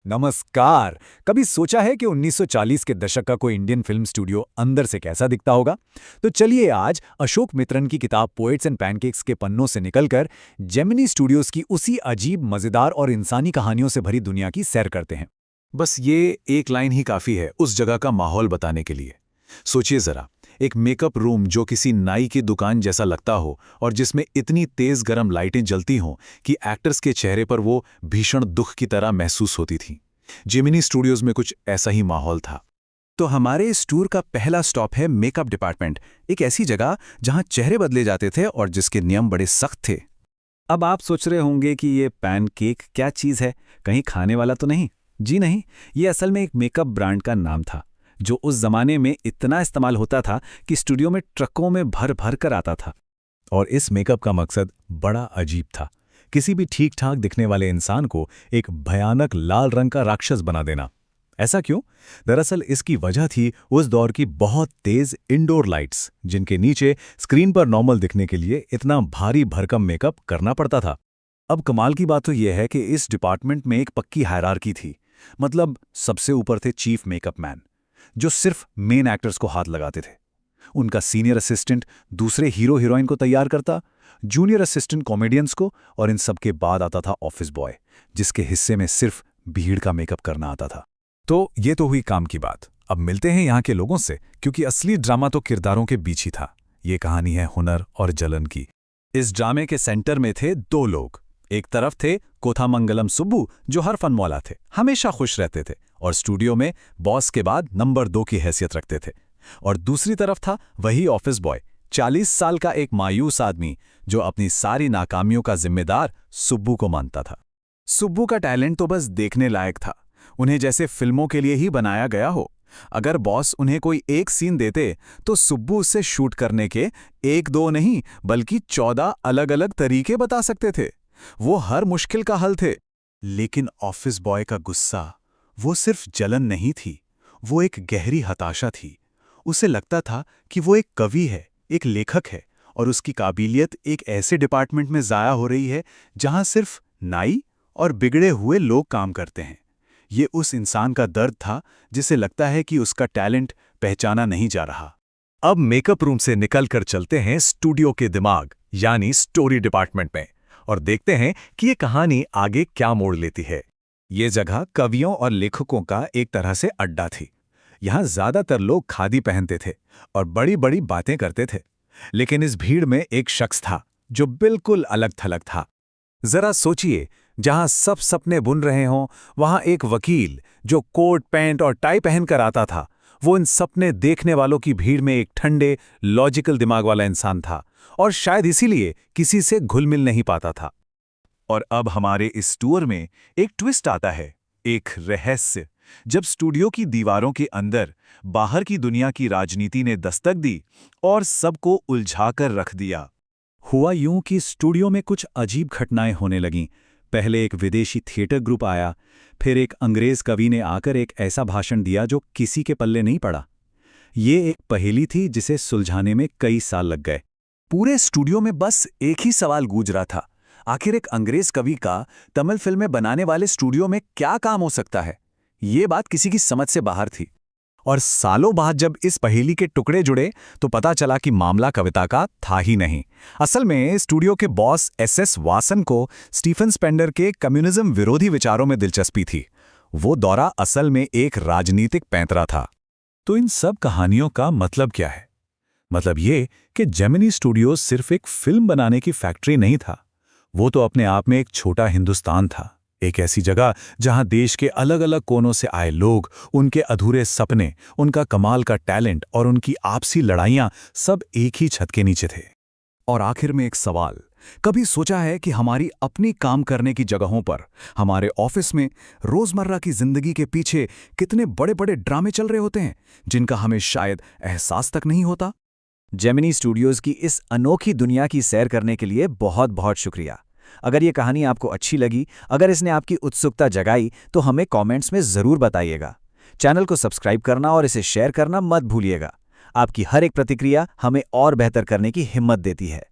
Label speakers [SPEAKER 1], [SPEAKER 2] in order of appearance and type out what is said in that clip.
[SPEAKER 1] नमस्कार। कभी सोचा है कि 1940 के दशक का कोई इंडियन फिल्म स्टूडियो अंदर से कैसा दिखता होगा? तो चलिए आज अशोक मित्रन की किताब पोएट्स एंड पैनकेक्स के पन्नों से निकलकर जेमिनी स्टूडियोज की उसी अजीब, मजेदार और इंसानी कहानियों से भरी दुनिया की सैर करते हैं।
[SPEAKER 2] बस ये एक लाइन ही काफी है उस जगह का माहौल बताने के लिए। सोचिए जरा, एक मेकअप रूम जो किसी नाई की दुकान जैसा लगता हो और जिसमें इतनी तेज गरम लाइटें जलती हों कि एक्टर्स के चेहरे पर वो भीषण दुख की तरह महसूस होती थी। जेमिनी स्टूडियोज में कुछ ऐसा ही माहौल था।
[SPEAKER 3] तो हमारे इस टूर का पहला स्टॉप है मेकअप डिपार्टमेंट, एक ऐसी जगह जहां चेहरे बदले जाते थे और जिसके नियम बड़े सख्त थे।
[SPEAKER 1] अब आप सोच रहे होंगे कि ये पैनकेक क्या चीज़ है, कहीं खाने वाला तो नहीं? जी नहीं, ये असल में एक मेकअप ब्रांड का नाम था जो उस जमाने में इतना इस्तेमाल होता था कि स्टूडियो में ट्रकों में भर भर कर आता था।
[SPEAKER 3] और इस मेकअप का मकसद बड़ा अजीब था, किसी भी ठीक ठाक दिखने वाले इंसान को एक भयानक लाल रंग का राक्षस बना देना। ऐसा क्यों? दरअसल इसकी वजह थी उस दौर की बहुत तेज इंडोर लाइट्स, जिनके नीचे स्क्रीन पर नॉर्मल दिखने के लिए इतना भारी भरकम मेकअप करना पड़ता था।
[SPEAKER 1] अब कमाल की बात तो यह है कि इस डिपार्टमेंट में एक पक्की हायरार्की थी। मतलब सबसे ऊपर थे चीफ मेकअप मैन, जो सिर्फ मेन एक्टर्स को हाथ लगाते थे। उनका सीनियर असिस्टेंट दूसरे हीरो हीरोइन को तैयार करता, जूनियर असिस्टेंट कॉमेडियंस को, और इन सबके बाद आता था ऑफिस बॉय, जिसके हिस्से में सिर्फ भीड़ का मेकअप करना आता था।
[SPEAKER 3] तो ये तो हुई काम की बात। अब मिलते हैं यहाँ के लोगों से, क्योंकि असली ड्रामा तो किरदारों के बीच ही था। ये कहानी है हुनर और जलन की।
[SPEAKER 1] इस ड्रामे के सेंटर में थे दो लोग। एक तरफ थे कोथामंगलम सुब्बू, जो हर फनमौला थे, हमेशा खुश रहते थे और स्टूडियो में बॉस के बाद नंबर 2 की हैसियत रखते थे। और दूसरी तरफ था वही ऑफिस बॉय, 40 साल का एक मायूस आदमी, जो अपनी सारी नाकामियों का जिम्मेदार सुब्बू को मानता था। सुब्बू का टैलेंट तो बस देखने लायक था, उन्हें जैसे फिल्मों के लिए ही बनाया गया हो। अगर बॉस उन्हें कोई एक सीन देते तो सुब्बू उससे शूट करने के 1-2 नहीं बल्कि 14 अलग-अलग तरीके बता सकते थे। वो हर मुश्किल का हल थे।
[SPEAKER 3] लेकिन ऑफिस बॉय का गुस्सा वो सिर्फ जलन नहीं थी, वो एक गहरी हताशा थी। उसे लगता था कि वो एक कवि है, एक लेखक है, और उसकी काबिलियत एक ऐसे डिपार्टमेंट में ज़ाया हो रही है जहां सिर्फ नाई और बिगड़े हुए लोग काम करते हैं। ये उस इंसान का दर्द था जिसे लगता है कि उसका टैलेंट पहचाना नहीं जा रहा।
[SPEAKER 2] अब मेकअप रूम से निकलकर चलते हैं स्टूडियो के दिमाग यानी स्टोरी डिपार्टमेंट में, और देखते हैं कि ये कहानी आगे क्या मोड़ लेती है।
[SPEAKER 3] ये जगह कवियों और लेखकों का एक तरह से अड्डा थी। यहाँ ज्यादातर लोग खादी पहनते थे और बड़ी बड़ी बातें करते थे। लेकिन इस भीड़ में एक शख्स था जो बिल्कुल अलग थलग था।
[SPEAKER 1] जरा सोचिए, जहां सब सपने बुन रहे हों, वहां एक वकील जो कोट पैंट और टाई पहनकर आता था, वो इन सपने देखने वालों की भीड़ में एक ठंडे, लॉजिकल दिमाग वाला इंसान था, और शायद इसीलिए किसी से घुल मिल नहीं पाता था।
[SPEAKER 2] और अब हमारे इस टूर में एक ट्विस्ट आता है, एक रहस्य। जब स्टूडियो की दीवारों के अंदर बाहर की दुनिया की राजनीति ने दस्तक दी और सबको उलझाकर रख दिया।
[SPEAKER 3] हुआ यूं कि स्टूडियो में कुछ अजीब घटनाएं होने लगीं। पहले एक विदेशी थिएटर ग्रुप आया, फिर एक अंग्रेज कवि ने आकर एक ऐसा भाषण दिया जो किसी के पल्ले नहीं पड़ा। ये एक पहेली थी जिसे सुलझाने में कई साल लग गए।
[SPEAKER 1] पूरे स्टूडियो में बस एक ही सवाल गूंज रहा था, आखिर एक अंग्रेज कवि का तमिल फिल्में बनाने वाले स्टूडियो में क्या काम हो सकता है? ये बात किसी की समझ से बाहर थी। और सालों बाद जब इस पहेली के टुकड़े जुड़े तो पता चला कि मामला कविता का था ही नहीं। असल में स्टूडियो के बॉस एसएस वासन को स्टीफन स्पेंडर के कम्युनिज्म विरोधी विचारों में दिलचस्पी थी। वो दौरा असल में एक राजनीतिक पैंतरा था।
[SPEAKER 3] तो इन सब कहानियों का मतलब क्या है? मतलब ये कि जेमिनी स्टूडियोज सिर्फ एक फिल्म बनाने की फैक्ट्री नहीं था, वो तो अपने आप में एक छोटा हिंदुस्तान था। एक ऐसी जगह जहां देश के अलग अलग कोनों से आए लोग, उनके अधूरे सपने, उनका कमाल का टैलेंट और उनकी आपसी लड़ाइयां सब एक ही छत के नीचे थे।
[SPEAKER 1] और आखिर में एक सवाल, कभी सोचा है कि हमारी अपनी काम करने की जगहों पर, हमारे ऑफिस में, रोजमर्रा की जिंदगी के पीछे कितने बड़े बड़े ड्रामे चल रहे होते हैं जिनका हमें शायद एहसास तक नहीं होता? जेमिनी स्टूडियोज की इस अनोखी दुनिया की सैर करने के लिए बहुत बहुत शुक्रिया। अगर ये कहानी आपको अच्छी लगी, अगर इसने आपकी उत्सुकता जगाई, तो हमें कमेंट्स में ज़रूर बताइएगा। चैनल को सब्सक्राइब करना और इसे शेयर करना मत भूलिएगा। आपकी हर एक प्रतिक्रिया हमें और बेहतर करने की हिम्मत देती है।